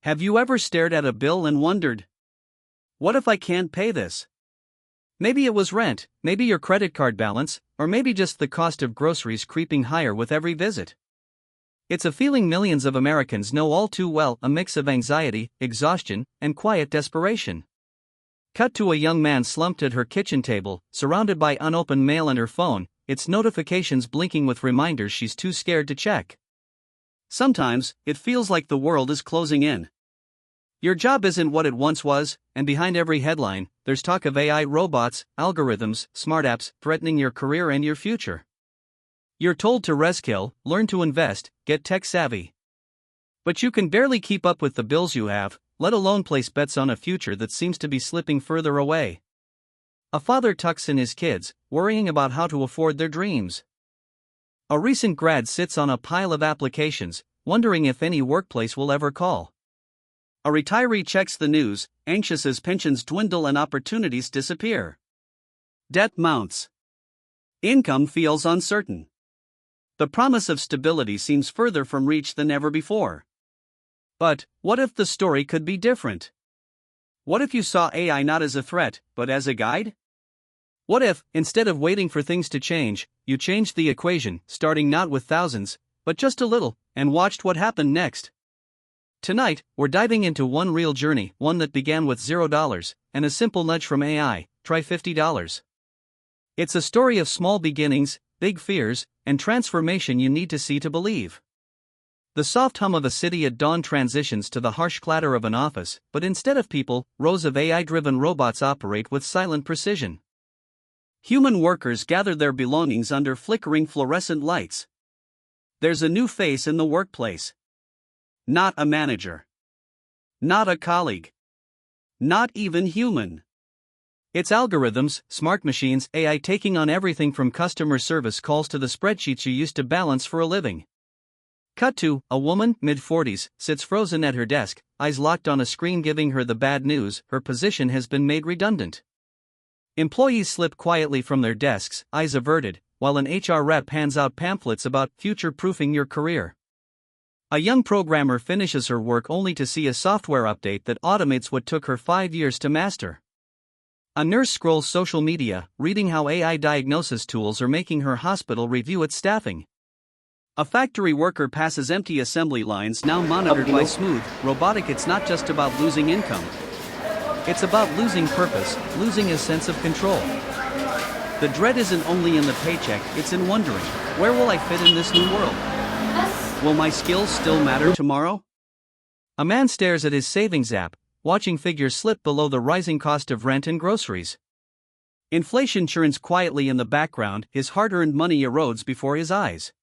Have you ever stared at a bill and wondered, what if I can't pay this? Maybe it was rent, maybe your credit card balance, or maybe just the cost of groceries creeping higher with every visit. It's a feeling millions of Americans know all too well, a mix of anxiety, exhaustion, and quiet desperation. Cut to a young man slumped at her kitchen table, surrounded by unopened mail and her phone, its notifications blinking with reminders she's too scared to check. Sometimes, it feels like the world is closing in. Your job isn't what it once was, and behind every headline, there's talk of AI, robots, algorithms, smart apps threatening your career and your future. You're told to reskill, learn to invest, get tech savvy. But you can barely keep up with the bills you have, let alone place bets on a future that seems to be slipping further away. A father tucks in his kids, worrying about how to afford their dreams. A recent grad sits on a pile of applications, wondering if any workplace will ever call. A retiree checks the news, anxious as pensions dwindle and opportunities disappear. Debt mounts. Income feels uncertain. The promise of stability seems further from reach than ever before. But, what if the story could be different? What if you saw AI not as a threat, but as a guide? What if, instead of waiting for things to change, you changed the equation, starting not with thousands, but just a little, and watched what happened next? Tonight, we're diving into one real journey, one that began with $0, and a simple nudge from AI, try $50. It's a story of small beginnings, big fears, and transformation you need to see to believe. The soft hum of a city at dawn transitions to the harsh clatter of an office, but instead of people, rows of AI-driven robots operate with silent precision. Human workers gather their belongings under flickering fluorescent lights. There's a new face in the workplace. Not a manager. Not a colleague. Not even human. It's algorithms, smart machines, AI taking on everything from customer service calls to the spreadsheets you used to balance for a living. Cut to, a woman, mid-40s, sits frozen at her desk, eyes locked on a screen giving her the bad news, her position has been made redundant. Employees slip quietly from their desks, eyes averted, while an HR rep hands out pamphlets about future-proofing your career. A young programmer finishes her work only to see a software update that automates what took her 5 years to master. A nurse scrolls social media, reading how AI diagnosis tools are making her hospital review its staffing. A factory worker passes empty assembly lines now monitored by smooth, robotic. It's not just about losing income. It's about losing purpose, losing a sense of control. The dread isn't only in the paycheck, it's in wondering, where will I fit in this new world? Will my skills still matter tomorrow? A man stares at his savings app, watching figures slip below the rising cost of rent and groceries. Inflation churns quietly in the background, his hard-earned money erodes before his eyes.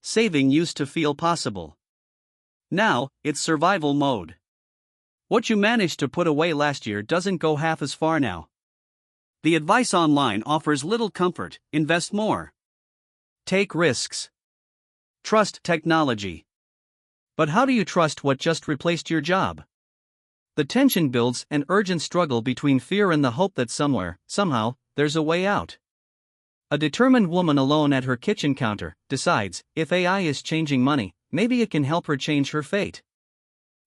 Saving used to feel possible. Now, it's survival mode. What you managed to put away last year doesn't go half as far now. The advice online offers little comfort: invest more. Take risks. Trust technology. But how do you trust what just replaced your job? The tension builds, an urgent struggle between fear and the hope that somewhere, somehow, there's a way out. A determined woman alone at her kitchen counter decides, if AI is changing money, maybe it can help her change her fate.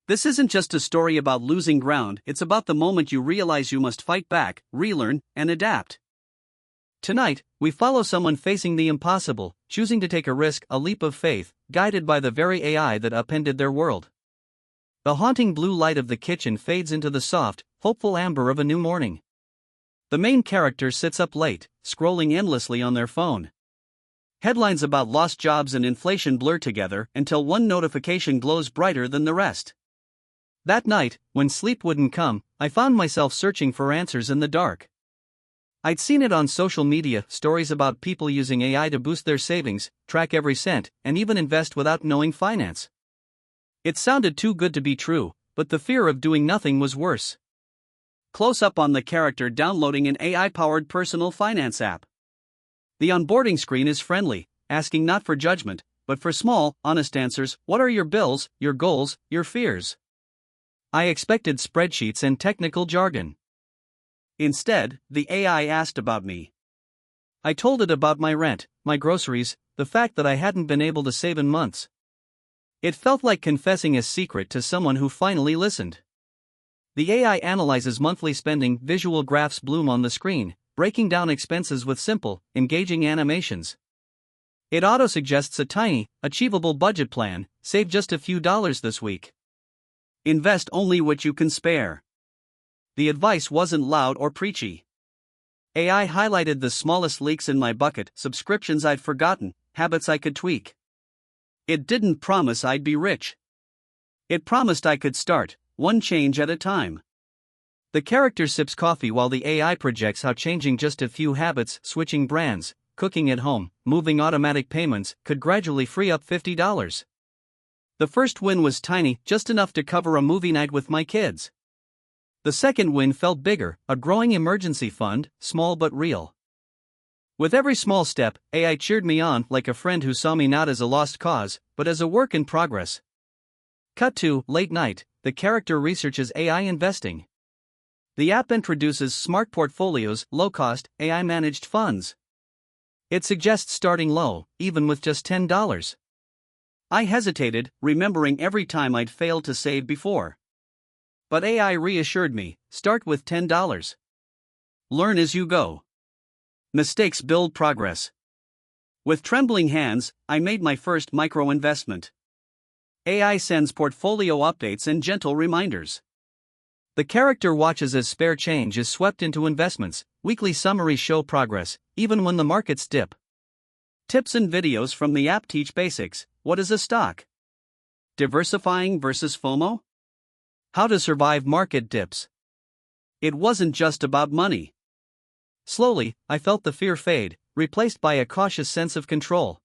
This isn't just a story about losing ground, it's about the moment you realize you must fight back, relearn, and adapt. Tonight, we follow someone facing the impossible, choosing to take a risk, a leap of faith, guided by the very AI that upended their world. The haunting blue light of the kitchen fades into the soft, hopeful amber of a new morning. The main character sits up late, scrolling endlessly on their phone. Headlines about lost jobs and inflation blur together until one notification glows brighter than the rest. That night, when sleep wouldn't come, I found myself searching for answers in the dark. I'd seen it on social media, stories about people using AI to boost their savings, track every cent, and even invest without knowing finance. It sounded too good to be true, but the fear of doing nothing was worse. Close up on the character downloading an AI-powered personal finance app. The onboarding screen is friendly, asking not for judgment, but for small, honest answers. What are your bills, your goals, your fears? I expected spreadsheets and technical jargon. Instead, the AI asked about me. I told it about my rent, my groceries, the fact that I hadn't been able to save in months. It felt like confessing a secret to someone who finally listened. The AI analyzes monthly spending, visual graphs bloom on the screen, breaking down expenses with simple, engaging animations. It auto-suggests a tiny, achievable budget plan: save just a few dollars this week. Invest only what you can spare. The advice wasn't loud or preachy. AI highlighted the smallest leaks in my bucket: subscriptions I'd forgotten, habits I could tweak. It didn't promise I'd be rich. It promised I could start, one change at a time. The character sips coffee while the AI projects how changing just a few habits, switching brands, cooking at home, moving automatic payments, could gradually free up $50. The first win was tiny, just enough to cover a movie night with my kids. The second win felt bigger: a growing emergency fund, small but real. With every small step, AI cheered me on, like a friend who saw me not as a lost cause, but as a work in progress. Cut to late night. The character researches AI investing. The app introduces smart portfolios, low-cost, AI-managed funds. It suggests starting low, even with just $10. I hesitated, remembering every time I'd failed to save before. But AI reassured me: start with $10. Learn as you go. Mistakes build progress. With trembling hands, I made my first micro-investment. AI sends portfolio updates and gentle reminders. The character watches as spare change is swept into investments. Weekly summaries show progress, even when the markets dip. Tips and videos from the app teach basics: what is a stock? Diversifying versus FOMO? How to survive market dips. It wasn't just about money. Slowly, I felt the fear fade, replaced by a cautious sense of control.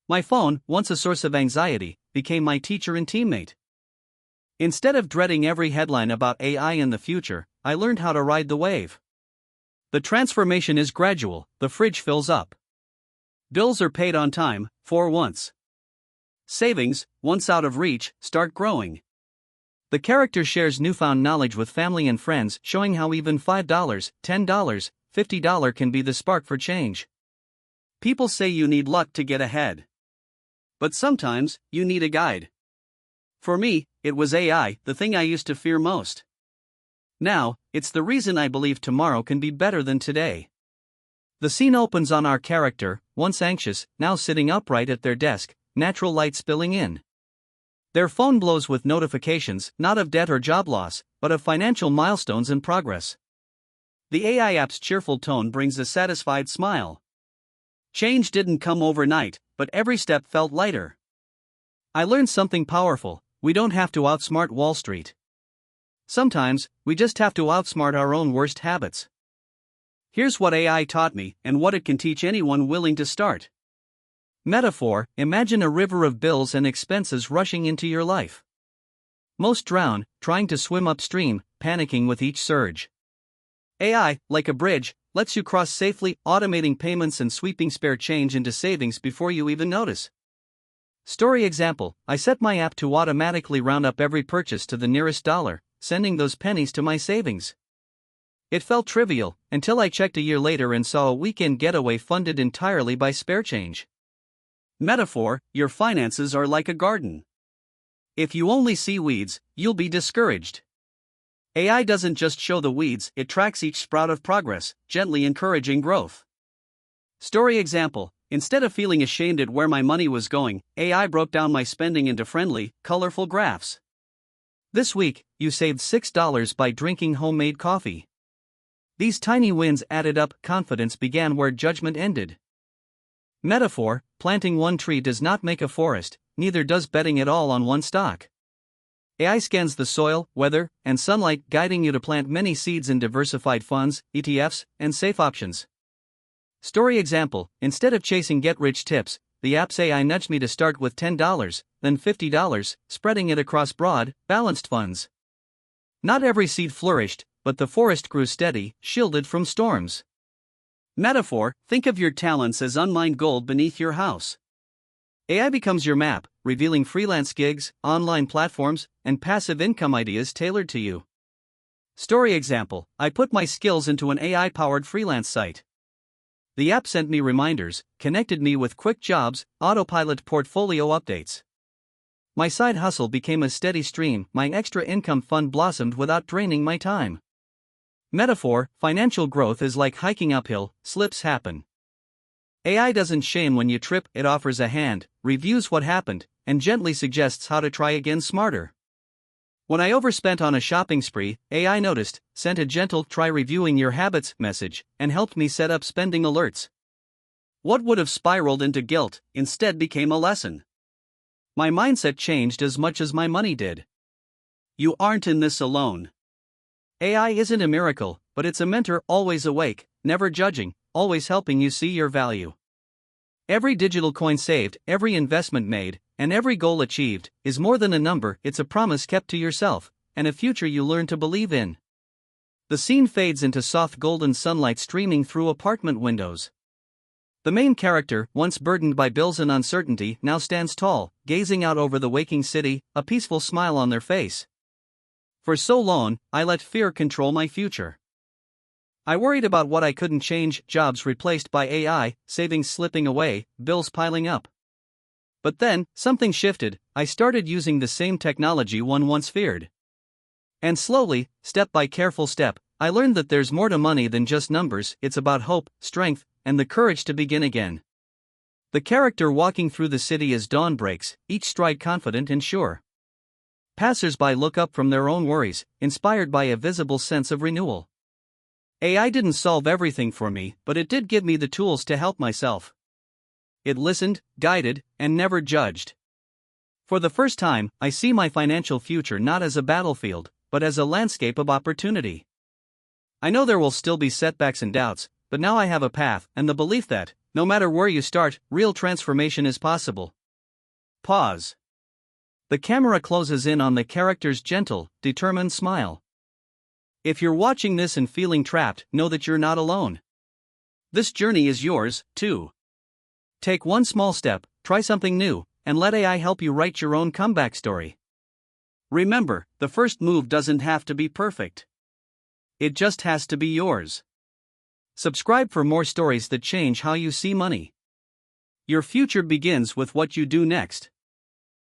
My phone, once a source of anxiety, became my teacher and teammate. Instead of dreading every headline about AI in the future, I learned how to ride the wave. The transformation is gradual: the fridge fills up. Bills are paid on time, for once. Savings, once out of reach, start growing. The character shares newfound knowledge with family and friends, showing how even $5, $10, $50 can be the spark for change. People say you need luck to get ahead. But sometimes, you need a guide. For me, it was AI, the thing I used to fear most. Now, it's the reason I believe tomorrow can be better than today. The scene opens on our character, once anxious, now sitting upright at their desk, natural light spilling in. Their phone glows with notifications, not of debt or job loss, but of financial milestones in progress. The AI app's cheerful tone brings a satisfied smile. Change didn't come overnight, but every step felt lighter. I learned something powerful: we don't have to outsmart Wall Street. Sometimes, we just have to outsmart our own worst habits. Here's what AI taught me, and what it can teach anyone willing to start. Metaphor: imagine a river of bills and expenses rushing into your life. Most drown, trying to swim upstream, panicking with each surge. AI, like a bridge, lets you cross safely, automating payments and sweeping spare change into savings before you even notice. Story example: I set my app to automatically round up every purchase to the nearest dollar, sending those pennies to my savings. It felt trivial, until I checked a year later and saw a weekend getaway funded entirely by spare change. Metaphor: your finances are like a garden. If you only see weeds, you'll be discouraged. AI doesn't just show the weeds, it tracks each sprout of progress, gently encouraging growth. Story example: instead of feeling ashamed at where my money was going, AI broke down my spending into friendly, colorful graphs. This week, you saved $6 by drinking homemade coffee. These tiny wins added up. Confidence began where judgment ended. Metaphor: planting one tree does not make a forest, neither does betting at all on one stock. AI scans the soil, weather, and sunlight, guiding you to plant many seeds in diversified funds, ETFs, and safe options. Story example: instead of chasing get-rich tips, the app's AI nudged me to start with $10, then $50, spreading it across broad, balanced funds. Not every seed flourished, but the forest grew steady, shielded from storms. Metaphor: think of your talents as unmined gold beneath your house. AI becomes your map, revealing freelance gigs, online platforms, and passive income ideas tailored to you. Story example: I put my skills into an AI-powered freelance site. The app sent me reminders, connected me with quick jobs, autopilot portfolio updates. My side hustle became a steady stream, my extra income fund blossomed without draining my time. Metaphor: financial growth is like hiking uphill, slips happen. AI doesn't shame when you trip, it offers a hand, reviews what happened, and gently suggests how to try again smarter. When I overspent on a shopping spree, AI noticed, sent a gentle "try reviewing your habits" message, and helped me set up spending alerts. What would have spiraled into guilt instead became a lesson. My mindset changed as much as my money did. You aren't in this alone. AI isn't a miracle, but it's a mentor, always awake, never judging, always helping you see your value. Every digital coin saved, every investment made, and every goal achieved is more than a number, it's a promise kept to yourself, and a future you learn to believe in. The scene fades into soft golden sunlight streaming through apartment windows. The main character, once burdened by bills and uncertainty, now stands tall, gazing out over the waking city, a peaceful smile on their face. For so long, I let fear control my future. I worried about what I couldn't change, jobs replaced by AI, savings slipping away, bills piling up. But then, something shifted, I started using the same technology one once feared. And slowly, step by careful step, I learned that there's more to money than just numbers, it's about hope, strength, and the courage to begin again. The character walking through the city as dawn breaks, each stride confident and sure. Passers-by look up from their own worries, inspired by a visible sense of renewal. AI didn't solve everything for me, but it did give me the tools to help myself. It listened, guided, and never judged. For the first time, I see my financial future not as a battlefield, but as a landscape of opportunity. I know there will still be setbacks and doubts, but now I have a path and the belief that, no matter where you start, real transformation is possible. Pause. The camera closes in on the character's gentle, determined smile. If you're watching this and feeling trapped, know that you're not alone. This journey is yours, too. Take one small step, try something new, and let AI help you write your own comeback story. Remember, the first move doesn't have to be perfect. It just has to be yours. Subscribe for more stories that change how you see money. Your future begins with what you do next.